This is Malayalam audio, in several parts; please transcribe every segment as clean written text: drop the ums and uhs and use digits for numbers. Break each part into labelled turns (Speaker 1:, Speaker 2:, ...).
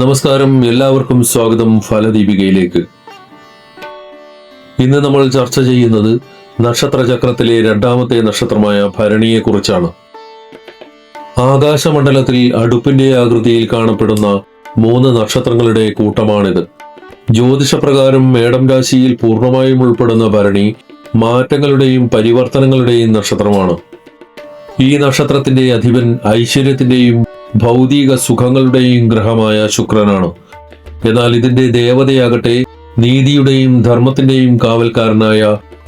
Speaker 1: നമസ്കാരം, എല്ലാവർക്കും സ്വാഗതം ഫലദീപികയിലേക്ക്. ഇന്ന് നമ്മൾ ചർച്ച ചെയ്യുന്നത് നക്ഷത്രചക്രത്തിലെ രണ്ടാമത്തെ നക്ഷത്രമായ ഭരണിയെക്കുറിച്ചാണ്. ആകാശമണ്ഡലത്തിൽ അടുപ്പിന്റെ ആകൃതിയിൽ കാണപ്പെടുന്ന 3 നക്ഷത്രങ്ങളുടെ കൂട്ടമാണിത്. ജ്യോതിഷപ്രകാരം മേടം രാശിയിൽ പൂർണ്ണമായും ഉൾപ്പെടുന്ന ഭരണി മാറ്റങ്ങളുടെയും പരിവർത്തനങ്ങളുടെയും നക്ഷത്രമാണ്. ഈ നക്ഷത്രത്തിന്റെ അധിപൻ ഐശ്വര്യത്തിന്റെയും ഭൗതിക സുഖങ്ങളുടെയും ഗ്രഹമായ ശുക്രനാണ്. എന്നാൽ ഇതിന്റെ ദേവതയാകട്ടെ നീതിയുടെയും ധർമ്മത്തിന്റെയും കാവൽക്കാരനായ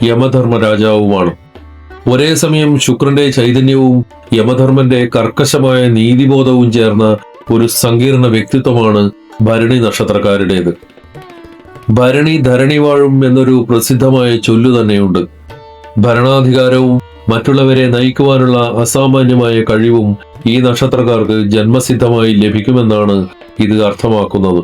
Speaker 1: യമധർമ്മ രാജാവുമാണ്. ഒരേ സമയം ശുക്രന്റെ ചൈതന്യവും യമധർമ്മന്റെ കർക്കശമായ നീതിബോധവും ചേർന്ന ഒരു സങ്കീർണ വ്യക്തിത്വമാണ് ഭരണി നക്ഷത്രക്കാരുടേത്. ഭരണി ധരണി വാഴും എന്നൊരു പ്രസിദ്ധമായ ചൊല്ലു തന്നെയുണ്ട്. ഭരണാധികാരവും മറ്റുള്ളവരെ നയിക്കുവാനുള്ള അസാമാന്യമായ കഴിവും ഈ നക്ഷത്രക്കാർക്ക് ജന്മസിദ്ധമായി ലഭിക്കുമെന്നാണ് ഇത് അർത്ഥമാക്കുന്നത്.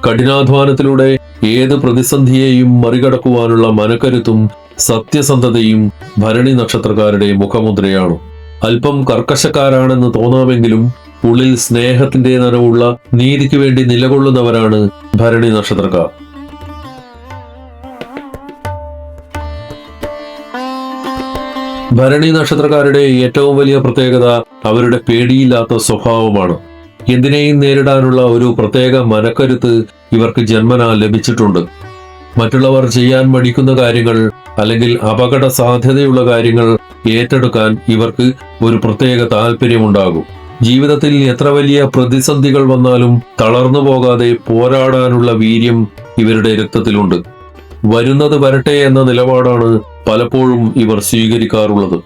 Speaker 1: കഠിനാധ്വാനത്തിലൂടെ ഏത് പ്രതിസന്ധിയെയും മറികടക്കുവാനുള്ള മനക്കരുത്തും സത്യസന്ധതയും ഭരണി നക്ഷത്രക്കാരുടെ മുഖമുദ്രയാണ്. അല്പം കർക്കശക്കാരാണെന്ന് തോന്നാമെങ്കിലും ഉള്ളിൽ സ്നേഹത്തിന്റെ നനവുള്ള നീതിക്ക് വേണ്ടി നിലകൊള്ളുന്നവരാണ് ഭരണി നക്ഷത്രക്കാർ. ഭരണി നക്ഷത്രക്കാരുടെ ഏറ്റവും വലിയ പ്രത്യേകത അവരുടെ പേടിയില്ലാത്ത സ്വഭാവമാണ്. എന്തിനേയും നേരിടാനുള്ള ഒരു പ്രത്യേക മനക്കരുത്ത് ഇവർക്ക് ജന്മനാ ലഭിച്ചിട്ടുണ്ട്. മറ്റുള്ളവർ ചെയ്യാൻ മടിക്കുന്ന കാര്യങ്ങൾ അല്ലെങ്കിൽ അപകട സാധ്യതയുള്ള കാര്യങ്ങൾ ഏറ്റെടുക്കാൻ ഇവർക്ക് ഒരു പ്രത്യേക താല്പര്യമുണ്ടാകും. ജീവിതത്തിൽ എത്ര വലിയ പ്രതിസന്ധികൾ വന്നാലും തളർന്നു പോകാതെ പോരാടാനുള്ള വീര്യം ഇവരുടെ രക്തത്തിലുണ്ട്. വരുന്നത് വരട്ടെ എന്ന നിലപാടാണ് പലപ്പോഴും ഇവർ സ്വീകരിക്കാറുള്ളത്.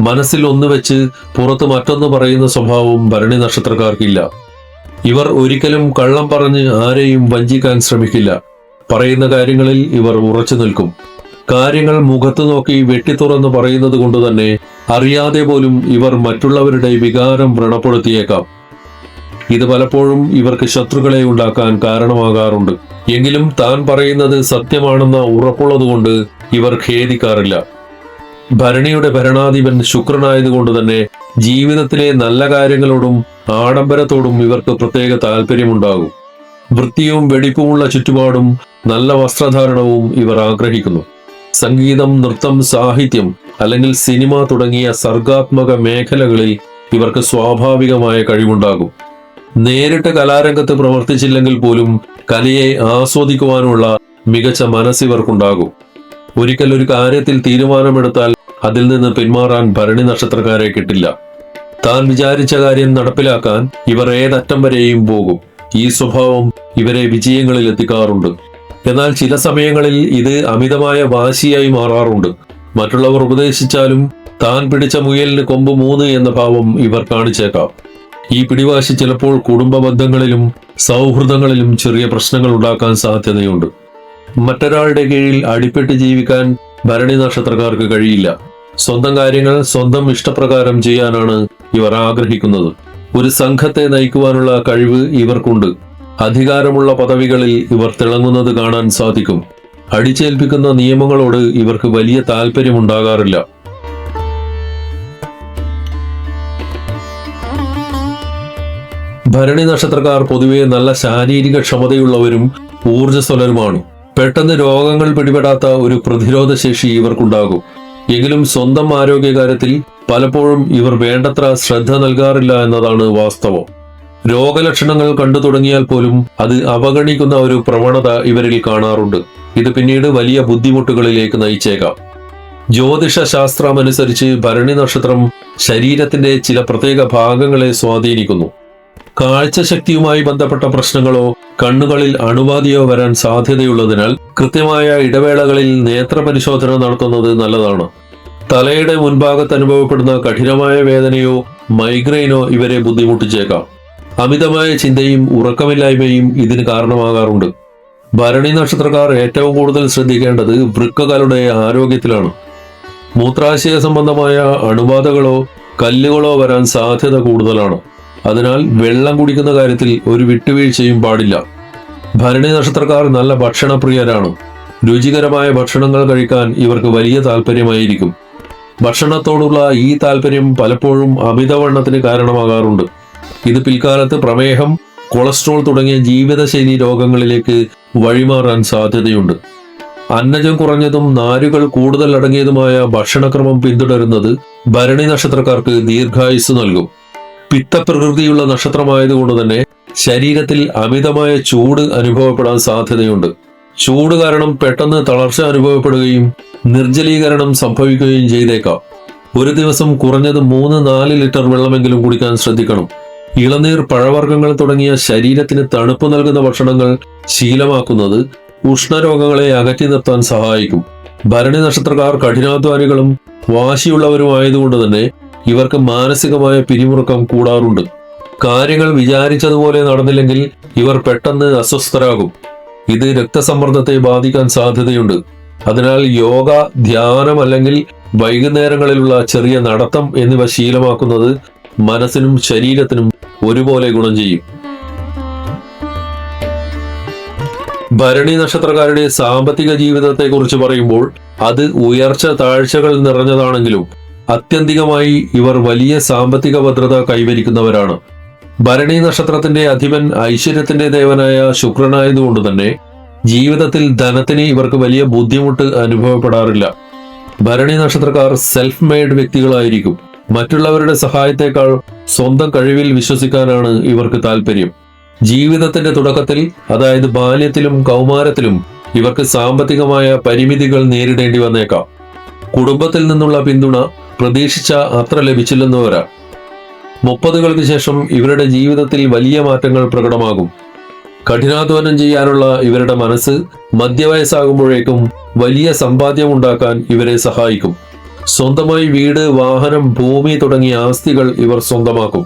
Speaker 1: മനസ്സിൽ ഒന്ന് വെച്ച് പുറത്ത് മറ്റൊന്ന് പറയുന്ന സ്വഭാവം ഭരണി നക്ഷത്രക്കാർക്കില്ല. ഇവർ ഒരിക്കലും കള്ളം പറഞ്ഞ് ആരെയും വഞ്ചിക്കാൻ ശ്രമിക്കില്ല. പറയുന്ന കാര്യങ്ങളിൽ ഇവർ ഉറച്ചു നിൽക്കും. കാര്യങ്ങൾ മുഖത്ത് നോക്കി വെട്ടിത്തുറന്ന് പറയുന്നത് കൊണ്ട് തന്നെ അറിയാതെ പോലും ഇവർ മറ്റുള്ളവരുടെ വികാരം വ്രണപ്പെടുത്തിയേക്കാം. ഇത് പലപ്പോഴും ഇവർക്ക് ശത്രുക്കളെ ഉണ്ടാക്കാൻ കാരണമാകാറുണ്ട്. എങ്കിലും താൻ പറയുന്നത് സത്യമാണെന്ന ഉറപ്പുള്ളതുകൊണ്ട് ഇവർ ഖേദിക്കാറില്ല. ഭരണിയുടെ ഭരണാധിപൻ ശുക്രനായതുകൊണ്ട് തന്നെ ജീവിതത്തിലെ നല്ല കാര്യങ്ങളോടും ആഡംബരത്തോടും ഇവർക്ക് പ്രത്യേക താല്പര്യമുണ്ടാകും. വൃത്തിയും വെടിപ്പുമുള്ള ചുറ്റുപാടും നല്ല വസ്ത്രധാരണവും ഇവർ ആഗ്രഹിക്കുന്നു. സംഗീതം, നൃത്തം, സാഹിത്യം അല്ലെങ്കിൽ സിനിമ തുടങ്ങിയ സർഗാത്മക മേഖലകളിൽ ഇവർക്ക് സ്വാഭാവികമായ കഴിവുണ്ടാകും. നേരിട്ട് കലാരംഗത്ത് പ്രവർത്തിച്ചില്ലെങ്കിൽ പോലും കലയെ ആസ്വദിക്കുവാനുള്ള മികച്ച മനസ്സിവർക്കുണ്ടാകും. ഒരിക്കൽ ഒരു കാര്യത്തിൽ തീരുമാനമെടുത്താൽ അതിൽ നിന്ന് പിന്മാറാൻ ഭരണി നക്ഷത്രക്കാരെ കിട്ടില്ല. താൻ വിചാരിച്ച കാര്യം നടപ്പിലാക്കാൻ ഇവർ ഏതറ്റം വരെയും പോകും. ഈ സ്വഭാവം ഇവരെ വിജയങ്ങളിൽ എത്തിക്കാറുണ്ട്. എന്നാൽ ചില സമയങ്ങളിൽ ഇത് അമിതമായ വാശിയായി മാറാറുണ്ട്. മറ്റുള്ളവർ ഉപദേശിച്ചാലും താൻ പിടിച്ച മുയലിന് കൊമ്പ് 3 എന്ന ഭാവം ഇവർ കാണിച്ചേക്കാം. ഈ പിടിവാശി ചിലപ്പോൾ കുടുംബ ബന്ധങ്ങളിലും സൗഹൃദങ്ങളിലും ചെറിയ പ്രശ്നങ്ങൾ ഉണ്ടാക്കാൻ സാധ്യതയുണ്ട്. മറ്റൊരാളുടെ കീഴിൽ അടിപ്പെട്ട് ജീവിക്കാൻ ഭരണി നക്ഷത്രക്കാർക്ക് കഴിയില്ല. സ്വന്തം കാര്യങ്ങൾ സ്വന്തം ഇഷ്ടപ്രകാരം ചെയ്യാനാണ് ഇവർ ആഗ്രഹിക്കുന്നത്. ഒരു സംഘത്തെ നയിക്കുവാനുള്ള കഴിവ് ഇവർക്കുണ്ട്. അധികാരമുള്ള പദവികളിൽ ഇവർ തിളങ്ങുന്നത് കാണാൻ സാധിക്കും. അടിച്ചേൽപ്പിക്കുന്ന നിയമങ്ങളോട് ഇവർക്ക് വലിയ താല്പര്യമുണ്ടാകാറില്ല. ഭരണി നക്ഷത്രക്കാർ പൊതുവെ നല്ല ശാരീരിക ക്ഷമതയുള്ളവരും ഊർജ്ജസ്വലരുമാണ്. പെട്ടെന്ന് രോഗങ്ങൾ പിടിപെടാത്ത ഒരു പ്രതിരോധ ശേഷി ഇവർക്കുണ്ടാകും. എങ്കിലും സ്വന്തം ആരോഗ്യകാര്യത്തിൽ പലപ്പോഴും ഇവർ വേണ്ടത്ര ശ്രദ്ധ നൽകാറില്ല എന്നതാണ് വാസ്തവം. രോഗലക്ഷണങ്ങൾ കണ്ടു തുടങ്ങിയാൽ പോലും അത് അവഗണിക്കുന്ന ഒരു പ്രവണത ഇവരിൽ കാണാറുണ്ട്. ഇത് പിന്നീട് വലിയ ബുദ്ധിമുട്ടുകളിലേക്ക് നയിച്ചേക്കാം. ജ്യോതിഷ ശാസ്ത്രമനുസരിച്ച് ഭരണി നക്ഷത്രം ശരീരത്തിന്റെ ചില പ്രത്യേക ഭാഗങ്ങളെ സ്വാധീനിക്കുന്നു. കാഴ്ചശക്തിയുമായി ബന്ധപ്പെട്ട പ്രശ്നങ്ങളോ കണ്ണുകളിൽ അണുബാധയോ വരാൻ സാധ്യതയുള്ളതിനാൽ കൃത്യമായ ഇടവേളകളിൽ നേത്രപരിശോധന നടത്തുന്നത് നല്ലതാണ്. തലയുടെ മുൻഭാഗത്ത് അനുഭവപ്പെടുന്ന കഠിനമായ വേദനയോ മൈഗ്രെയിനോ ഇവരെ ബുദ്ധിമുട്ടിച്ചേക്കാം. അമിതമായ ചിന്തയും ഉറക്കമില്ലായ്മയും ഇതിന് കാരണമാകാറുണ്ട്. ഭരണി നക്ഷത്രക്കാർ ഏറ്റവും കൂടുതൽ ശ്രദ്ധിക്കേണ്ടത് വൃക്കകളുടെ ആരോഗ്യത്തിലാണ്. മൂത്രാശയ സംബന്ധമായ അണുബാധകളോ കല്ലുകളോ വരാൻ സാധ്യത കൂടുതലാണ്. അതിനാൽ വെള്ളം കുടിക്കുന്ന കാര്യത്തിൽ ഒരു വിട്ടുവീഴ്ചയും പാടില്ല. ഭരണി നക്ഷത്രക്കാർ നല്ല ഭക്ഷണപ്രിയരാണ്. രുചികരമായ ഭക്ഷണങ്ങൾ കഴിക്കാൻ ഇവർക്ക് വലിയ താല്പര്യമായിരിക്കും. ഭക്ഷണത്തോടുള്ള ഈ താല്പര്യം പലപ്പോഴും അമിതവണ്ണത്തിന് കാരണമാകാറുണ്ട്. ഇത് പിൽക്കാലത്ത് പ്രമേഹം, കൊളസ്ട്രോൾ തുടങ്ങിയ ജീവിതശൈലി രോഗങ്ങളിലേക്ക് വഴിമാറാൻ സാധ്യതയുണ്ട്. അന്നജം കുറഞ്ഞതും നാരുകൾ കൂടുതൽ അടങ്ങിയതുമായ ഭക്ഷണക്രമം പിന്തുടരുന്നത് ഭരണി നക്ഷത്രക്കാർക്ക് ദീർഘായുസ് നൽകും. പിത്തപ്രകൃതിയുള്ള നക്ഷത്രമായതുകൊണ്ട് തന്നെ ശരീരത്തിൽ അമിതമായ ചൂട് അനുഭവപ്പെടാൻ സാധ്യതയുണ്ട്. ചൂട് കാരണം പെട്ടെന്ന് തളർച്ച അനുഭവപ്പെടുകയും നിർജ്ജലീകരണം സംഭവിക്കുകയും ചെയ്തേക്കാം. ഒരു ദിവസം കുറഞ്ഞത് 3-4 ലിറ്റർ വെള്ളമെങ്കിലും കുടിക്കാൻ ശ്രദ്ധിക്കണം. ഇളനീർ, പഴവർഗ്ഗങ്ങൾ തുടങ്ങിയ ശരീരത്തിന് തണുപ്പ് നൽകുന്ന ഭക്ഷണങ്ങൾ ശീലമാക്കുന്നത് ഉഷ്ണരോഗങ്ങളെ അകറ്റി നിർത്താൻ സഹായിക്കും. ഭരണി നക്ഷത്രക്കാർ കഠിനാധ്വാനികളും വാശിയുള്ളവരുമായതുകൊണ്ട് തന്നെ ഇവർക്ക് മാനസികമായ പിരിമുറുക്കം കൂടാറുണ്ട്. കാര്യങ്ങൾ വിചാരിച്ചതുപോലെ നടന്നില്ലെങ്കിൽ ഇവർ പെട്ടെന്ന് അസ്വസ്ഥരാകും. ഇത് രക്തസമ്മർദ്ദത്തെ ബാധിക്കാൻ സാധ്യതയുണ്ട്. അതിനാൽ യോഗ, ധ്യാനം അല്ലെങ്കിൽ വൈകുന്നേരങ്ങളിലുള്ള ചെറിയ നടത്തം എന്നിവ ശീലമാക്കുന്നത് മനസ്സിനും ശരീരത്തിനും ഒരുപോലെ ഗുണം ചെയ്യും. ഭരണി നക്ഷത്രക്കാരുടെ സാമ്പത്തിക ജീവിതത്തെക്കുറിച്ച് പറയുമ്പോൾ അത് ഉയർച്ച താഴ്ചകൾ നിറഞ്ഞതാണെങ്കിലും ആത്യന്തികമായി ഇവർ വലിയ സാമ്പത്തിക ഭദ്രത കൈവരിക്കുന്നവരാണ്. ഭരണി നക്ഷത്രത്തിന്റെ അധിപൻ ഐശ്വര്യത്തിന്റെ ദേവനായ ശുക്രനായതുകൊണ്ട് തന്നെ ജീവിതത്തിൽ ധനത്തിന് ഇവർക്ക് വലിയ ബുദ്ധിമുട്ട് അനുഭവപ്പെടാറില്ല. ഭരണി നക്ഷത്രക്കാർ സെൽഫ് മെയ്ഡ് വ്യക്തികളായിരിക്കും. മറ്റുള്ളവരുടെ സഹായത്തേക്കാൾ സ്വന്തം കഴിവിൽ വിശ്വസിക്കാനാണ് ഇവർക്ക് താല്പര്യം. ജീവിതത്തിന്റെ തുടക്കത്തിൽ, അതായത് ബാല്യത്തിലും കൗമാരത്തിലും ഇവർക്ക് സാമ്പത്തികമായ പരിമിതികൾ നേരിടേണ്ടി വന്നേക്കാം. കുടുംബത്തിൽ നിന്നുള്ള പിന്തുണ പ്രതീക്ഷിച്ച അത്ര ലഭിച്ചില്ലെന്ന് വരാം. 30കൾക്ക് ശേഷം ഇവരുടെ ജീവിതത്തിൽ വലിയ മാറ്റങ്ങൾ പ്രകടമാകും. കഠിനാധ്വാനം ചെയ്യാനുള്ള ഇവരുടെ മനസ്സ് മധ്യവയസ്സാകുമ്പോഴേക്കും വലിയ സമ്പാദ്യം ഉണ്ടാക്കാൻ ഇവരെ സഹായിക്കും. സ്വന്തമായി വീട്, വാഹനം, ഭൂമി തുടങ്ങിയ ആസ്തികൾ ഇവർ സ്വന്തമാക്കും.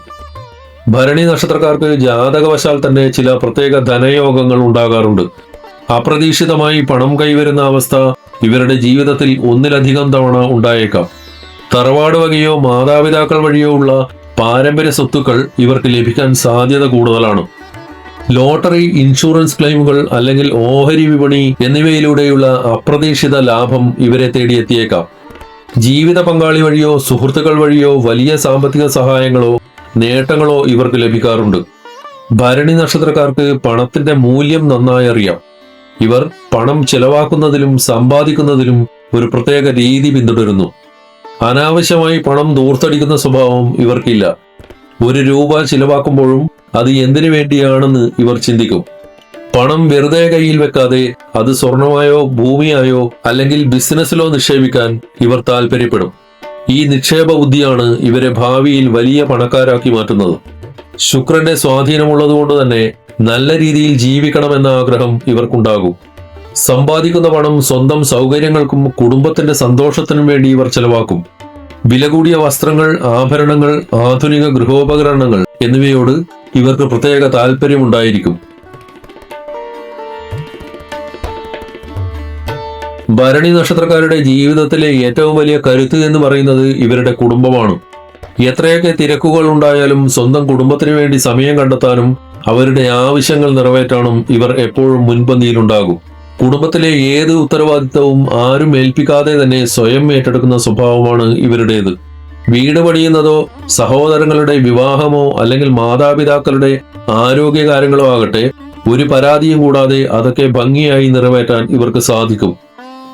Speaker 1: ഭരണി നക്ഷത്രക്കാർക്ക് ജാതകവശാൽ തന്നെ ചില പ്രത്യേക ധനയോഗങ്ങൾ ഉണ്ടാകാറുണ്ട്. അപ്രതീക്ഷിതമായി പണം കൈവരുന്ന അവസ്ഥ ഇവരുടെ ജീവിതത്തിൽ ഒന്നിലധികം തവണ ഉണ്ടായേക്കാം. തറവാട് വകയോ മാതാപിതാക്കൾ വഴിയോ ഉള്ള പാരമ്പര്യ സ്വത്തുക്കൾ ഇവർക്ക് ലഭിക്കാൻ സാധ്യത കൂടുതലാണ്. ലോട്ടറി, ഇൻഷുറൻസ് ക്ലെയിമുകൾ അല്ലെങ്കിൽ ഓഹരി വിപണി എന്നിവയിലൂടെയുള്ള അപ്രതീക്ഷിത ലാഭം ഇവരെ തേടിയെത്തിയേക്കാം. ജീവിത പങ്കാളി വഴിയോ സുഹൃത്തുക്കൾ വഴിയോ വലിയ സാമ്പത്തിക സഹായങ്ങളോ നേട്ടങ്ങളോ ഇവർക്ക് ലഭിക്കാറുണ്ട്. ഭരണി നക്ഷത്രക്കാർക്ക് പണത്തിന്റെ മൂല്യം നന്നായി അറിയാം. ഇവർ പണം ചെലവാക്കുന്നതിലും സമ്പാദിക്കുന്നതിലും ഒരു പ്രത്യേക രീതി പിന്തുടരുന്നു. അനാവശ്യമായി പണം ദൂർത്തടിക്കുന്ന സ്വഭാവം ഇവർക്കില്ല. 1 രൂപ ചിലവാക്കുമ്പോഴും അത് എന്തിനു വേണ്ടിയാണെന്ന് ഇവർ ചിന്തിക്കും. പണം വെറുതെ കയ്യിൽ വെക്കാതെ അത് സ്വർണമായോ ഭൂമിയായോ അല്ലെങ്കിൽ ബിസിനസ്സിലോ നിക്ഷേപിക്കാൻ ഇവർ താല്പര്യപ്പെടും. ഈ നിക്ഷേപ ബുദ്ധിയാണ് ഇവരെ ഭാവിയിൽ വലിയ പണക്കാരാക്കി മാറ്റുന്നത്. ശുക്രന്റെ സ്വാധീനമുള്ളതുകൊണ്ട് തന്നെ നല്ല രീതിയിൽ ജീവിക്കണമെന്ന ആഗ്രഹം ഇവർക്കുണ്ടാകും. സമ്പാദിക്കുന്ന പണം സ്വന്തം സൗകര്യങ്ങൾക്കും കുടുംബത്തിന്റെ സന്തോഷത്തിനും വേണ്ടി ഇവർ ചെലവാക്കും. വില കൂടിയ വസ്ത്രങ്ങൾ, ആഭരണങ്ങൾ, ആധുനിക ഗൃഹോപകരണങ്ങൾ എന്നിവയോട് ഇവർക്ക് പ്രത്യേക താല്പര്യമുണ്ടായിരിക്കും. ഭരണി നക്ഷത്രക്കാരുടെ ജീവിതത്തിലെ ഏറ്റവും വലിയ കരുത്ത് എന്ന് പറയുന്നത് ഇവരുടെ കുടുംബമാണ്. എത്രയൊക്കെ തിരക്കുകൾ ഉണ്ടായാലും സ്വന്തം കുടുംബത്തിനു വേണ്ടി സമയം കണ്ടെത്താനും അവരുടെ ആവശ്യങ്ങൾ നിറവേറ്റാനും ഇവർ എപ്പോഴും മുൻപന്തിയിലുണ്ടാകും. കുടുംബത്തിലെ ഏത് ഉത്തരവാദിത്തവും ആരും ഏൽപ്പിക്കാതെ തന്നെ സ്വയം ഏറ്റെടുക്കുന്ന സ്വഭാവമാണ് ഇവരുടേത്. വീട് പണിയുന്നതോ സഹോദരങ്ങളുടെ വിവാഹമോ അല്ലെങ്കിൽ മാതാപിതാക്കളുടെ ആരോഗ്യകാര്യങ്ങളോ ആകട്ടെ, ഒരു പരാതിയും കൂടാതെ അതൊക്കെ ഭംഗിയായി നിറവേറ്റാൻ ഇവർക്ക് സാധിക്കും.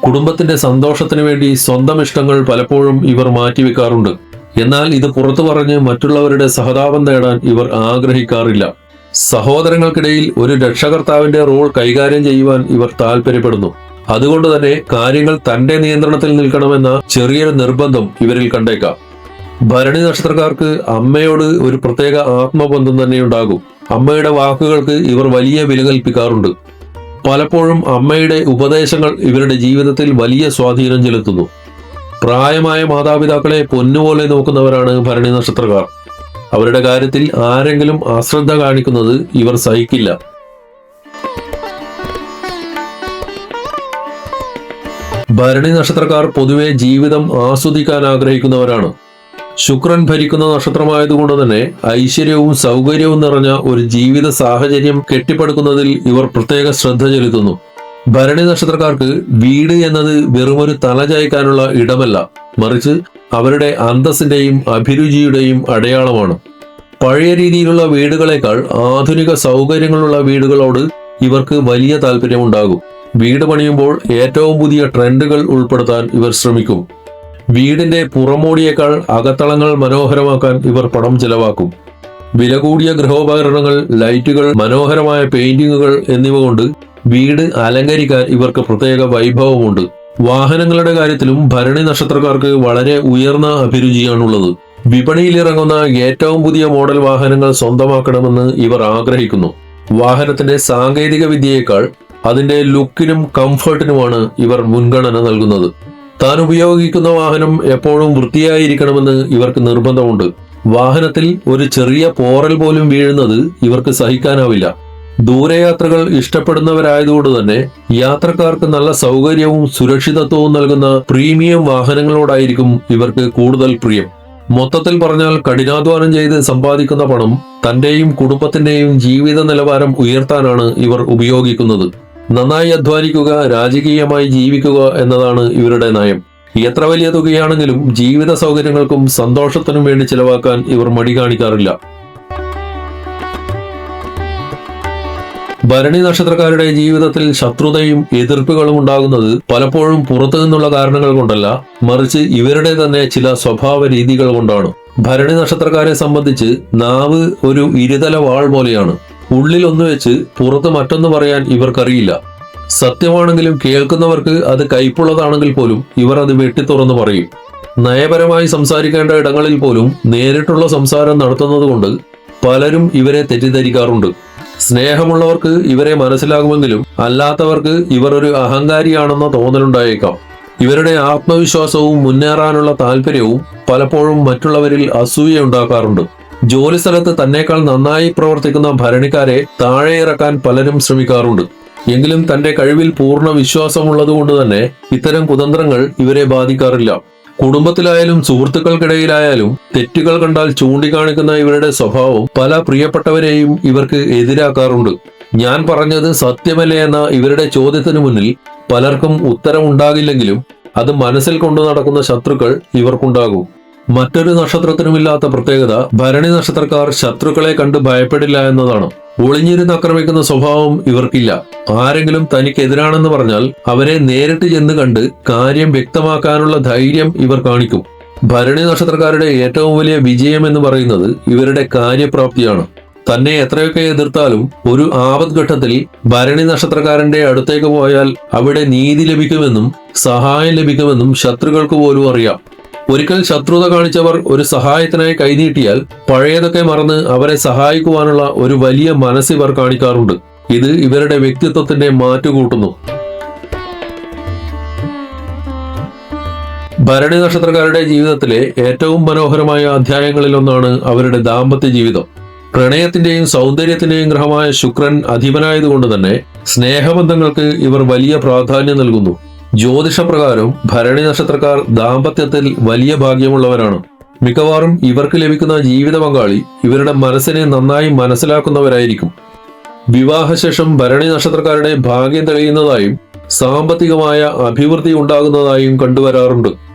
Speaker 1: കുടുംബത്തിന്റെ സന്തോഷത്തിനു വേണ്ടി സ്വന്തം ഇഷ്ടങ്ങൾ പലപ്പോഴും ഇവർ മാറ്റിവെക്കാറുണ്ട്. എന്നാൽ ഇത് പുറത്തു പറഞ്ഞ് മറ്റുള്ളവരുടെ സഹതാപം നേടാൻ ഇവർ ആഗ്രഹിക്കാറില്ല. സഹോദരങ്ങൾക്കിടയിൽ ഒരു രക്ഷകർത്താവിന്റെ റോൾ കൈകാര്യം ചെയ്യുവാൻ ഇവർ താല്പര്യപ്പെടുന്നു. അതുകൊണ്ട് തന്നെ കാര്യങ്ങൾ തന്റെ നിയന്ത്രണത്തിൽ നിൽക്കണമെന്ന ചെറിയൊരു നിർബന്ധം ഇവരിൽ കണ്ടേക്കാം. ഭരണി നക്ഷത്രക്കാർക്ക് അമ്മയോട് ഒരു പ്രത്യേക ആത്മബന്ധം തന്നെ ഉണ്ടാകും. അമ്മയുടെ വാക്കുകൾക്ക് ഇവർ വലിയ വില കൽപ്പിക്കാറുണ്ട്. പലപ്പോഴും അമ്മയുടെ ഉപദേശങ്ങൾ ഇവരുടെ ജീവിതത്തിൽ വലിയ സ്വാധീനം ചെലുത്തുന്നു. പ്രായമായ മാതാപിതാക്കളെ പൊന്നുപോലെ നോക്കുന്നവരാണ് ഭരണി നക്ഷത്രക്കാർ. അവരുടെ കാര്യത്തിൽ ആരെങ്കിലും അശ്രദ്ധ കാണിക്കുന്നത് ഇവർ സഹിക്കില്ല. ഭരണി നക്ഷത്രക്കാർ പൊതുവെ ജീവിതം ആസ്വദിക്കാൻ ആഗ്രഹിക്കുന്നവരാണ്. ശുക്രൻ ഭരിക്കുന്ന നക്ഷത്രമായതുകൊണ്ട് തന്നെ ഐശ്വര്യവും സൗകര്യവും നിറഞ്ഞ ഒരു ജീവിത സാഹചര്യം കെട്ടിപ്പടുക്കുന്നതിൽ ഇവർ പ്രത്യേക ശ്രദ്ധ ചെലുത്തുന്നു. ഭരണി നക്ഷത്രക്കാർക്ക് വീട് എന്നത് വെറുമൊരു തലചായ്ക്കാനുള്ള ഇടമല്ല, മറിച്ച് അവരുടെ അന്തസ്സിന്റെയും അഭിരുചിയുടെയും അടയാളമാണ്. പഴയ രീതിയിലുള്ള വീടുകളേക്കാൾ ആധുനിക സൗകര്യങ്ങളുള്ള വീടുകളോട് ഇവർക്ക് വലിയ താല്പര്യമുണ്ടാകും. വീട് പണിയുമ്പോൾ ഏറ്റവും പുതിയ ട്രെൻഡുകൾ ഉൾപ്പെടുത്താൻ ഇവർ ശ്രമിക്കും. വീടിന്റെ പുറമോടിയേക്കാൾ അകത്തളങ്ങൾ മനോഹരമാക്കാൻ ഇവർ പണം ചെലവാക്കും. വില കൂടിയ ഗൃഹോപകരണങ്ങൾ, ലൈറ്റുകൾ, മനോഹരമായ പെയിന്റിങ്ങുകൾ എന്നിവ കൊണ്ട് വീട് അലങ്കരിക്കാൻ ഇവർക്ക് പ്രത്യേക വൈഭവമുണ്ട്. വാഹനങ്ങളുടെ കാര്യത്തിലും ഭരണി നക്ഷത്രക്കാർക്ക് വളരെ ഉയർന്ന അഭിരുചിയാണുള്ളത്. വിപണിയിലിറങ്ങുന്ന ഏറ്റവും പുതിയ മോഡൽ വാഹനങ്ങൾ സ്വന്തമാക്കണമെന്ന് ഇവർ ആഗ്രഹിക്കുന്നു. വാഹനത്തിന്റെ സാങ്കേതിക വിദ്യയേക്കാൾ അതിന്റെ ലുക്കിനും കംഫർട്ടിനുമാണ് ഇവർ മുൻഗണന നൽകുന്നത്. താൻ ഉപയോഗിക്കുന്ന വാഹനം എപ്പോഴും വൃത്തിയായിരിക്കണമെന്ന് ഇവർക്ക് നിർബന്ധമുണ്ട്. വാഹനത്തിൽ ഒരു ചെറിയ പോറൽ പോലും വീഴുന്നത് ഇവർക്ക് സഹിക്കാനാവില്ല. ദൂരയാത്രകൾ ഇഷ്ടപ്പെടുന്നവരായതുകൊണ്ട് തന്നെ യാത്രക്കാർക്ക് നല്ല സൗകര്യവും സുരക്ഷിതത്വവും നൽകുന്ന പ്രീമിയം വാഹനങ്ങളോടായിരിക്കും ഇവർക്ക് കൂടുതൽ പ്രിയം. മൊത്തത്തിൽ പറഞ്ഞാൽ കഠിനാധ്വാനം ചെയ്ത് സമ്പാദിക്കുന്ന പണം തന്റെയും കുടുംബത്തിന്റെയും ജീവിത നിലവാരം ഉയർത്താനാണ് ഇവർ ഉപയോഗിക്കുന്നത്. നന്നായി അധ്വാനിക്കുക, രാജകീയമായി ജീവിക്കുക എന്നതാണ് ഇവരുടെ നയം. എത്ര വലിയ തുകയാണെങ്കിലും ജീവിത സൗകര്യങ്ങൾക്കും സന്തോഷത്തിനും വേണ്ടി ചിലവാക്കാൻ ഇവർ മടി കാണിക്കാറില്ല. ഭരണി നക്ഷത്രക്കാരുടെ ജീവിതത്തിൽ ശത്രുതയും എതിർപ്പുകളും ഉണ്ടാകുന്നത് പലപ്പോഴും പുറത്തു നിന്നുള്ള കാരണങ്ങൾ കൊണ്ടല്ല, മറിച്ച് ഇവരുടെ തന്നെ ചില സ്വഭാവ രീതികൾ കൊണ്ടാണ്. ഭരണി നക്ഷത്രക്കാരെ സംബന്ധിച്ച് നാവ് ഒരു ഇരുതല വാൾ പോലെയാണ്. ഉള്ളിൽ ഒന്ന് വെച്ച് പുറത്ത് മറ്റൊന്ന് പറയാൻ ഇവർക്കറിയില്ല. സത്യമാണെങ്കിലും കേൾക്കുന്നവർക്ക് അത് കയ്പുള്ളതാണെങ്കിൽ പോലും ഇവർ അത് വെട്ടിത്തുറന്ന് പറയും. നയപരമായി സംസാരിക്കേണ്ട ഇടങ്ങളിൽ പോലും നേരിട്ടുള്ള സംസാരം നടത്തുന്നതുകൊണ്ട് പലരും ഇവരെ തെറ്റിദ്ധരിക്കാറുണ്ട്. സ്നേഹമുള്ളവർക്ക് ഇവരെ മനസ്സിലാകുമെങ്കിലും അല്ലാത്തവർക്ക് ഇവർ ഒരു അഹങ്കാരിയാണെന്ന തോന്നലുണ്ടായേക്കാം. ഇവരുടെ ആത്മവിശ്വാസവും മുന്നേറാനുള്ള താല്പര്യവും പലപ്പോഴും മറ്റുള്ളവരിൽ അസൂയ ഉണ്ടാക്കാറുണ്ട്. ജോലിസ്ഥലത്ത് തന്നേക്കാൾ നന്നായി പ്രവർത്തിക്കുന്ന ഭരണിക്കാരെ താഴെ ഇറക്കാൻ പലരും ശ്രമിക്കാറുണ്ട്. എങ്കിലും തന്റെ കഴിവിൽ പൂർണ്ണ വിശ്വാസമുള്ളതുകൊണ്ട് തന്നെ ഇത്തരം കുതന്ത്രങ്ങൾ ഇവരെ ബാധിക്കാറില്ല. കുടുംബത്തിലായാലും സുഹൃത്തുക്കൾക്കിടയിലായാലും തെറ്റുകൾ കണ്ടാൽ ചൂണ്ടിക്കാണിക്കുന്ന ഇവരുടെ സ്വഭാവം പല പ്രിയപ്പെട്ടവരെയും ഇവർക്ക് എതിരാക്കാറുണ്ട്. ഞാൻ പറഞ്ഞത് സത്യമല്ലേ എന്ന ഇവരുടെ ചോദ്യത്തിനു മുന്നിൽ പലർക്കും ഉത്തരമുണ്ടാകില്ലെങ്കിലും അത് മനസ്സിൽ കൊണ്ടു നടക്കുന്ന ശത്രുക്കൾ ഇവർക്കുണ്ടാകും. മറ്റൊരു നക്ഷത്രത്തിനുമില്ലാത്ത പ്രത്യേകത ഭരണി നക്ഷത്രക്കാർ ശത്രുക്കളെ കണ്ട് ഭയപ്പെടില്ല എന്നതാണ്. ഒളിഞ്ഞിരുന്ന് ആക്രമിക്കുന്ന സ്വഭാവം ഇവർക്കില്ല. ആരെങ്കിലും തനിക്കെതിരാണെന്ന് പറഞ്ഞാൽ അവരെ നേരിട്ട് ചെന്ന് കണ്ട് കാര്യം വ്യക്തമാക്കാനുള്ള ധൈര്യം ഇവർ കാണിക്കും. ഭരണി നക്ഷത്രക്കാരുടെ ഏറ്റവും വലിയ വിജയം എന്ന് പറയുന്നത് ഇവരുടെ കാര്യപ്രാപ്തിയാണ്. തന്നെ എത്രയൊക്കെ എതിർത്താലും ഒരു ആപത്ഘട്ടത്തിൽ ഭരണി നക്ഷത്രക്കാരന്റെ അടുത്തേക്ക് പോയാൽ അവിടെ നീതി ലഭിക്കുമെന്നും സഹായം ലഭിക്കുമെന്നും ശത്രുക്കൾക്ക് പോലും അറിയാം. ഒരിക്കൽ ശത്രുത കാണിച്ചവർ ഒരു സഹായത്തിനായി കൈനീട്ടിയാൽ പഴയതൊക്കെ മറന്ന് അവരെ സഹായിക്കുവാനുള്ള ഒരു വലിയ മനസ്സ് ഇവർ കാണിക്കാറുണ്ട്. ഇത് ഇവരുടെ വ്യക്തിത്വത്തിന്റെ മാറ്റുകൂട്ടുന്നു. ഭരണി നക്ഷത്രക്കാരുടെ ജീവിതത്തിലെ ഏറ്റവും മനോഹരമായ അധ്യായങ്ങളിലൊന്നാണ് അവരുടെ ദാമ്പത്യ ജീവിതം. പ്രണയത്തിന്റെയും സൗന്ദര്യത്തിന്റെയും ഗ്രഹമായ ശുക്രൻ അധിപനായതുകൊണ്ട് തന്നെ സ്നേഹബന്ധങ്ങൾക്ക് ഇവർ വലിയ പ്രാധാന്യം നൽകുന്നു. ജ്യോതിഷപ്രകാരം ഭരണി നക്ഷത്രക്കാർ ദാമ്പത്യത്തിൽ വലിയ ഭാഗ്യമുള്ളവരാണ്. മിക്കവാറും ഇവർക്ക് ലഭിക്കുന്ന ജീവിത പങ്കാളി ഇവരുടെ മനസ്സിനെ നന്നായി മനസ്സിലാക്കുന്നവരായിരിക്കും. വിവാഹശേഷം ഭരണി നക്ഷത്രക്കാരുടെ ഭാഗ്യം തെളിയുന്നതായും സാമ്പത്തികമായ അഭിവൃദ്ധി ഉണ്ടാകുന്നതായും കണ്ടുവരാറുണ്ട്.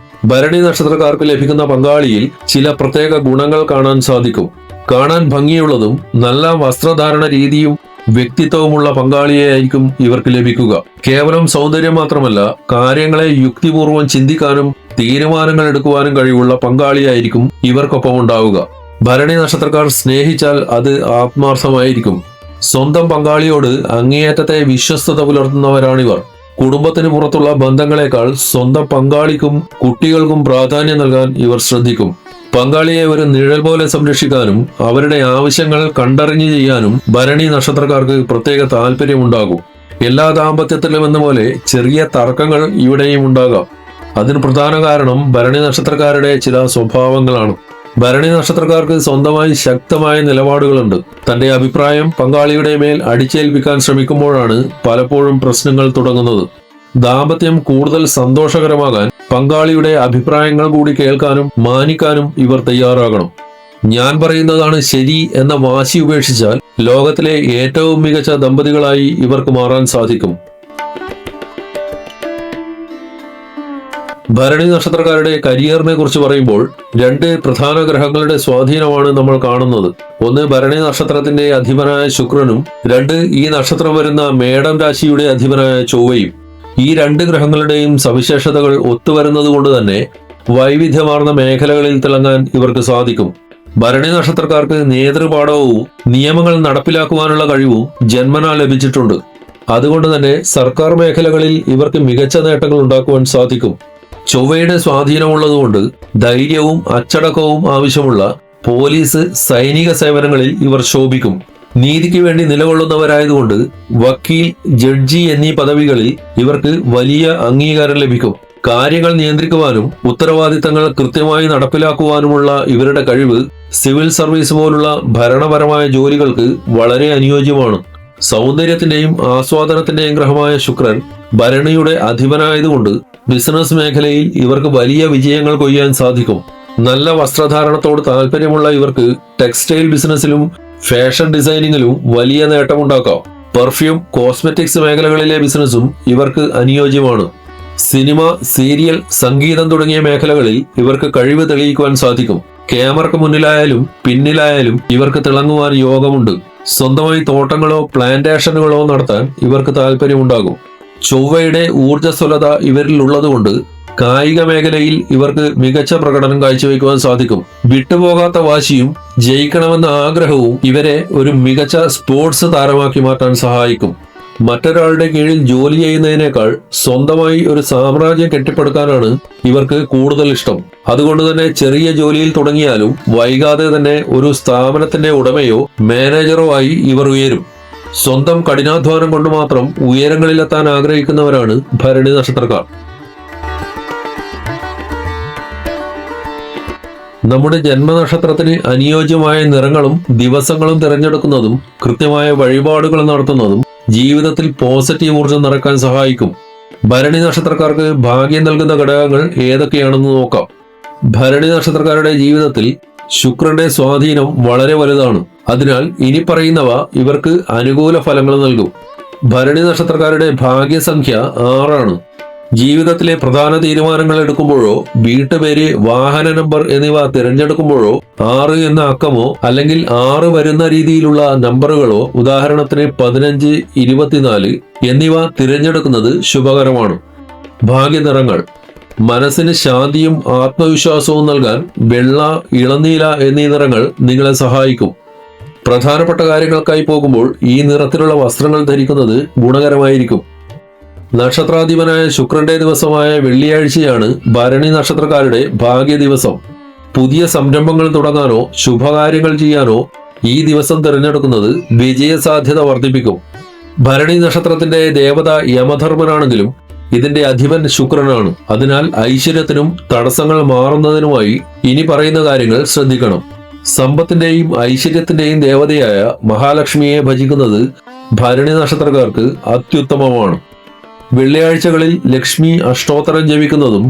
Speaker 1: ഭരണി നക്ഷത്രക്കാർക്ക് ലഭിക്കുന്ന പങ്കാളിയിൽ ചില പ്രത്യേക ഗുണങ്ങൾ കാണാൻ സാധിക്കും. കാണാൻ ഭംഗിയുള്ളതും നല്ല വസ്ത്രധാരണ രീതിയും വ്യക്തിത്വവുമുള്ള പങ്കാളിയായിരിക്കും ഇവർക്ക് ലഭിക്കുക. കേവലം സൗന്ദര്യം മാത്രമല്ല, കാര്യങ്ങളെ യുക്തിപൂർവം ചിന്തിക്കാനും തീരുമാനങ്ങൾ എടുക്കുവാനും കഴിവുള്ള പങ്കാളിയായിരിക്കും ഇവർക്കൊപ്പം ഉണ്ടാവുക. ഭരണി നക്ഷത്രക്കാർ സ്നേഹിച്ചാൽ അത് ആത്മാർത്ഥമായിരിക്കും. സ്വന്തം പങ്കാളിയോട് അങ്ങേയറ്റത്തെ വിശ്വസ്തത പുലർത്തുന്നവരാണിവർ. കുടുംബത്തിന് പുറത്തുള്ള ബന്ധങ്ങളെക്കാൾ സ്വന്തം പങ്കാളിക്കും കുട്ടികൾക്കും പ്രാധാന്യം നൽകാൻ ഇവർ ശ്രദ്ധിക്കും. പങ്കാളിയെ ഒരു നിഴൽ പോലെ സംരക്ഷിക്കാനും അവരുടെ ആവശ്യങ്ങൾ കണ്ടറിഞ്ഞു ചെയ്യാനും ഭരണി നക്ഷത്രക്കാർക്ക് പ്രത്യേക താല്പര്യമുണ്ടാകും. എല്ലാ ദാമ്പത്യത്തിലും എന്ന പോലെ ചെറിയ തർക്കങ്ങൾ ഇവിടെയും ഉണ്ടാകാം. അതിന് പ്രധാന കാരണം ഭരണി നക്ഷത്രക്കാരുടെ ചില സ്വഭാവങ്ങളാണ്. ഭരണി നക്ഷത്രക്കാർക്ക് സ്വന്തമായി ശക്തമായ നിലപാടുകളുണ്ട്. തന്റെ അഭിപ്രായം പങ്കാളിയുടെ മേൽ അടിച്ചേൽപ്പിക്കാൻ ശ്രമിക്കുമ്പോഴാണ് പലപ്പോഴും പ്രശ്നങ്ങൾ തുടങ്ങുന്നത്. ദാമ്പത്യം കൂടുതൽ സന്തോഷകരമാകാൻ പങ്കാളിയുടെ അഭിപ്രായങ്ങൾ കൂടി കേൾക്കാനും മാനിക്കാനും ഇവർ തയ്യാറാകണം. ഞാൻ പറയുന്നതാണ് ശരി എന്ന വാശി ഉപേക്ഷിച്ചാൽ ലോകത്തിലെ ഏറ്റവും മികച്ച ദമ്പതികളായി ഇവർക്ക് മാറാൻ സാധിക്കും. ഭരണി നക്ഷത്രക്കാരുടെ കരിയറിനെ കുറിച്ച് പറയുമ്പോൾ രണ്ട് പ്രധാന ഗ്രഹങ്ങളുടെ സ്വാധീനമാണ് നമ്മൾ കാണുന്നത്. ഒന്ന് ഭരണി നക്ഷത്രത്തിന്റെ അധിപനായ ശുക്രനും, രണ്ട് ഈ നക്ഷത്രം വരുന്ന മേടം രാശിയുടെ അധിപനായ ചൊവ്വയും. ഈ രണ്ട് ഗ്രഹങ്ങളുടെയും സവിശേഷതകൾ ഒത്തുവരുന്നത് കൊണ്ട് തന്നെ വൈവിധ്യമാർന്ന മേഖലകളിൽ തിളങ്ങാൻ ഇവർക്ക് സാധിക്കും. ഭരണി നക്ഷത്രക്കാർക്ക് നേതൃപാഠവും നിയമങ്ങൾ നടപ്പിലാക്കുവാനുള്ള കഴിവും ജന്മനാ ലഭിച്ചിട്ടുണ്ട്. അതുകൊണ്ട് തന്നെ സർക്കാർ മേഖലകളിൽ ഇവർക്ക് മികച്ച നേട്ടങ്ങൾ ഉണ്ടാക്കുവാൻ സാധിക്കും. ചൊവ്വയുടെ സ്വാധീനമുള്ളതുകൊണ്ട് ധൈര്യവും അച്ചടക്കവും ആവശ്യമുള്ള പോലീസ്, സൈനിക സേവനങ്ങളിൽ ഇവർ ശോഭിക്കും. നീതിക്ക് വേണ്ടി നിലകൊള്ളുന്നവരായതുകൊണ്ട് വക്കീൽ, ജഡ്ജി എന്നീ പദവികളിൽ ഇവർക്ക് വലിയ അംഗീകാരം ലഭിക്കും. കാര്യങ്ങൾ നിയന്ത്രിക്കുവാനും ഉത്തരവാദിത്തങ്ങൾ കൃത്യമായി നടപ്പിലാക്കുവാനുമുള്ള ഇവരുടെ കഴിവ് സിവിൽ സർവീസ് പോലുള്ള ഭരണപരമായ ജോലികൾക്ക് വളരെ അനുയോജ്യമാണ്. സൗന്ദര്യത്തിന്റെയും ആസ്വാദനത്തിന്റെയും ഗ്രഹമായ ശുക്രൻ ഭരണിയുടെ അധിപനായതുകൊണ്ട് ബിസിനസ് മേഖലയിൽ ഇവർക്ക് വലിയ വിജയങ്ങൾ കൊയ്യാൻ സാധിക്കും. നല്ല വസ്ത്രധാരണത്തോട് താല്പര്യമുള്ള ഇവർക്ക് ടെക്സ്റ്റൈൽ ബിസിനസ്സിലും ഫാഷൻ ഡിസൈനിങ്ങിലും വലിയ നേട്ടമുണ്ടാക്കാം. പെർഫ്യൂം, കോസ്മെറ്റിക്സ് മേഖലകളിലെ ബിസിനസ്സും ഇവർക്ക് അനുയോജ്യമാണ്. സിനിമ, സീരിയൽ, സംഗീതം തുടങ്ങിയ മേഖലകളിൽ ഇവർക്ക് കഴിവ് തെളിയിക്കുവാൻ സാധിക്കും. ക്യാമറയ്ക്ക് മുന്നിലായാലും പിന്നിലായാലും ഇവർക്ക് തിളങ്ങുവാൻ യോഗമുണ്ട്. സ്വന്തമായി തോട്ടങ്ങളോ പ്ലാന്റേഷനുകളോ നടത്താൻ ഇവർക്ക് താല്പര്യമുണ്ടാകും. ചൊവ്വയുടെ ഊർജ്ജസ്വലത ഇവരിൽ ഉള്ളതുകൊണ്ട് കായിക മേഖലയിൽ ഇവർക്ക് മികച്ച പ്രകടനം കാഴ്ചവെക്കുവാൻ സാധിക്കും. വിട്ടുപോകാത്ത വാശിയും ജയിക്കണമെന്ന ആഗ്രഹവും ഇവരെ ഒരു മികച്ച സ്പോർട്സ് താരമാക്കി മാറ്റാൻ സഹായിക്കും. മറ്റൊരാളുടെ കീഴിൽ ജോലി ചെയ്യുന്നതിനേക്കാൾ സ്വന്തമായി ഒരു സാമ്രാജ്യം കെട്ടിപ്പടുക്കാനാണ് ഇവർക്ക് കൂടുതൽ ഇഷ്ടം. അതുകൊണ്ട് തന്നെ ചെറിയ ജോലിയിൽ തുടങ്ങിയാലും വൈകാതെ തന്നെ ഒരു സ്ഥാപനത്തിന്റെ ഉടമയോ മാനേജറോ ആയി ഇവർ ഉയരും. സ്വന്തം കഠിനാധ്വാനം കൊണ്ട് മാത്രം ഉയരങ്ങളിലെത്താൻ ആഗ്രഹിക്കുന്നവരാണ് ഭരണി നക്ഷത്രക്കാർ. നമ്മുടെ ജന്മനക്ഷത്രത്തിന് അനുയോജ്യമായ നിറങ്ങളും ദിവസങ്ങളും തിരഞ്ഞെടുക്കുന്നതും കൃത്യമായ വഴിപാടുകൾ നടത്തുന്നതും ജീവിതത്തിൽ പോസിറ്റീവ് ഊർജ്ജം നിറക്കാൻ സഹായിക്കും. ഭരണി നക്ഷത്രക്കാർക്ക് ഭാഗ്യം നൽകുന്ന ഘടകങ്ങൾ ഏതൊക്കെയാണെന്ന് നോക്കാം. ഭരണി നക്ഷത്രക്കാരുടെ ജീവിതത്തിൽ ശുക്രന്റെ സ്വാധീനം വളരെ വലുതാണ്. അതിനാൽ ഇനി പറയുന്നവ ഇവർക്ക് അനുകൂല ഫലങ്ങൾ നൽകും. ഭരണി നക്ഷത്രക്കാരുടെ ഭാഗ്യസംഖ്യ 6 ജീവിതത്തിലെ പ്രധാന തീരുമാനങ്ങൾ എടുക്കുമ്പോഴോ വീട്ടുപേര്, വാഹന നമ്പർ എന്നിവ തിരഞ്ഞെടുക്കുമ്പോഴോ 6 എന്ന അക്കമോ അല്ലെങ്കിൽ 6 വരുന്ന രീതിയിലുള്ള നമ്പറുകളോ, ഉദാഹരണത്തിന് 15, 24 എന്നിവ തിരഞ്ഞെടുക്കുന്നത് ശുഭകരമാണ്. ഭാഗ്യനിറങ്ങൾ മനസ്സിന് ശാന്തിയും ആത്മവിശ്വാസവും നൽകാൻ വെള്ള, ഇളനീല എന്നീ നിറങ്ങൾ നിങ്ങളെ സഹായിക്കും. പ്രധാനപ്പെട്ട കാര്യങ്ങൾക്കായി പോകുമ്പോൾ ഈ നിറത്തിലുള്ള വസ്ത്രങ്ങൾ ധരിക്കുന്നത് ഗുണകരമായിരിക്കും. നക്ഷത്രാധിപനായ ശുക്രന്റെ ദിവസമായ വെള്ളിയാഴ്ചയാണ് ഭരണി നക്ഷത്രക്കാരുടെ ഭാഗ്യ ദിവസം. പുതിയ സംരംഭങ്ങൾ തുടങ്ങാനോ ശുഭകാര്യങ്ങൾ ചെയ്യാനോ ഈ ദിവസം തിരഞ്ഞെടുക്കുന്നത് വിജയസാധ്യത വർദ്ധിപ്പിക്കും. ഭരണി നക്ഷത്രത്തിന്റെ ദേവത യമധർമ്മനാണെങ്കിലും ഇതിന്റെ അധിപൻ ശുക്രനാണ്. അതിനാൽ ഐശ്വര്യത്തിനും തടസ്സങ്ങൾ മാറുന്നതിനുമായി ഇനി പറയുന്ന കാര്യങ്ങൾ ശ്രദ്ധിക്കണം. സമ്പത്തിന്റെയും ഐശ്വര്യത്തിന്റെയും ദേവതയായ മഹാലക്ഷ്മിയെ ഭജിക്കുന്നത് ഭരണി നക്ഷത്രക്കാർക്ക് അത്യുത്തമമാണ്. വെള്ളിയാഴ്ചകളിൽ ലക്ഷ്മി അഷ്ടോത്തരം ജപിക്കുന്നതും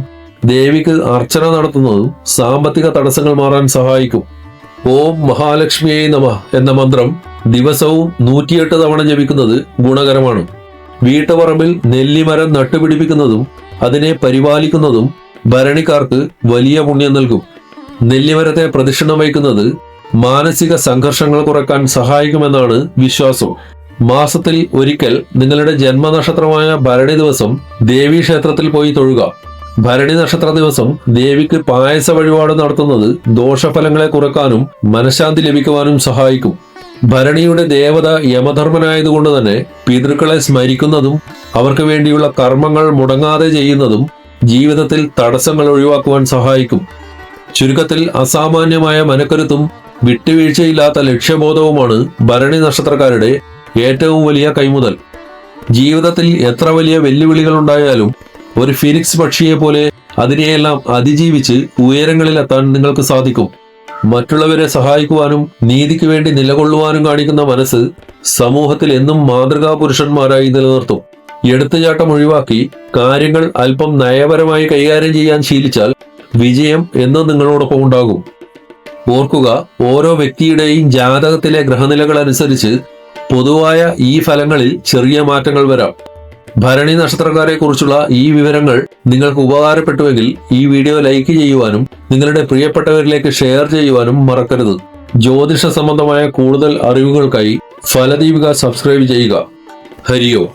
Speaker 1: ദേവിക്ക് അർച്ചന നടത്തുന്നതും സാമ്പത്തിക തടസ്സങ്ങൾ മാറാൻ സഹായിക്കും. ഓം മഹാലക്ഷ്മിയെ നമഃ എന്ന മന്ത്രം ദിവസവും 108 തവണ ജപിക്കുന്നത് ഗുണകരമാണ്. വീട്ടുപറമ്പിൽ നെല്ലിമരം നട്ടുപിടിപ്പിക്കുന്നതും അതിനെ പരിപാലിക്കുന്നതും ഭരണിക്കാർക്ക് വലിയ പുണ്യം നൽകും. നെല്ലിമരത്തെ പ്രദക്ഷിണം വയ്ക്കുന്നത് മാനസിക സംഘർഷങ്ങൾ കുറയ്ക്കാൻ സഹായിക്കുമെന്നാണ് വിശ്വാസം. മാസത്തിൽ ഒരിക്കൽ നിങ്ങളുടെ ജന്മനക്ഷത്രമായ ഭരണി ദിവസം ദേവീ ക്ഷേത്രത്തിൽ പോയി തൊഴുക. ഭരണി നക്ഷത്ര ദിവസം ദേവിക്ക് പായസ വഴിപാട് നടത്തുന്നത് ദോഷഫലങ്ങളെ കുറയ്ക്കാനും മനഃശാന്തി ലഭിക്കുവാനും സഹായിക്കും. ഭരണിയുടെ ദേവത യമധർമ്മനായതുകൊണ്ട് തന്നെ പിതൃക്കളെ സ്മരിക്കുന്നതും അവർക്ക് വേണ്ടിയുള്ള കർമ്മങ്ങൾ മുടങ്ങാതെ ചെയ്യുന്നതും ജീവിതത്തിൽ തടസ്സങ്ങൾ ഒഴിവാക്കുവാൻ സഹായിക്കും. ചുരുക്കത്തിൽ അസാമാന്യമായ മനക്കരുത്തും വിട്ടുവീഴ്ചയില്ലാത്ത ലക്ഷ്യബോധവുമാണ് ഭരണി നക്ഷത്രക്കാരുടെ ഏറ്റവും വലിയ കൈമുതൽ. ജീവിതത്തിൽ എത്ര വലിയ വെല്ലുവിളികൾ ഉണ്ടായാലും ഒരു ഫിനിക്സ് പക്ഷിയെ പോലെ അതിനെയെല്ലാം അതിജീവിച്ച് ഉയരങ്ങളിലെത്താൻ നിങ്ങൾക്ക് സാധിക്കും. മറ്റുള്ളവരെ സഹായിക്കുവാനും നീതിക്ക് വേണ്ടി നിലകൊള്ളുവാനും കാണിക്കുന്ന മനസ്സ് സമൂഹത്തിൽ എന്നും മാതൃകാ പുരുഷന്മാരായി നിലനിർത്തും. എടുത്തുചാട്ടം ഒഴിവാക്കി കാര്യങ്ങൾ അല്പം നയപരമായി കൈകാര്യം ചെയ്യാൻ ശീലിച്ചാൽ വിജയം എന്നും നിങ്ങളോടൊപ്പം ഉണ്ടാകും. ഓർക്കുക, ഓരോ വ്യക്തിയുടെയും ജാതകത്തിലെ ഗ്രഹനിലകൾ അനുസരിച്ച് പൊതുവായ ഈ ഫലങ്ങളിൽ ചെറിയ മാറ്റങ്ങൾ വരാം. ഭരണി നക്ഷത്രക്കാരെ കുറിച്ചുള്ള ഈ വിവരങ്ങൾ നിങ്ങൾക്ക് ഉപകാരപ്പെട്ടുവെങ്കിൽ ഈ വീഡിയോ ലൈക്ക് ചെയ്യുവാനും നിങ്ങളുടെ പ്രിയപ്പെട്ടവരിലേക്ക് ഷെയർ ചെയ്യുവാനും മറക്കരുത്. ജ്യോതിഷ സംബന്ധമായ കൂടുതൽ അറിവുകൾക്കായി ഫലദീപിക സബ്സ്ക്രൈബ് ചെയ്യുക. ഹരിയോ.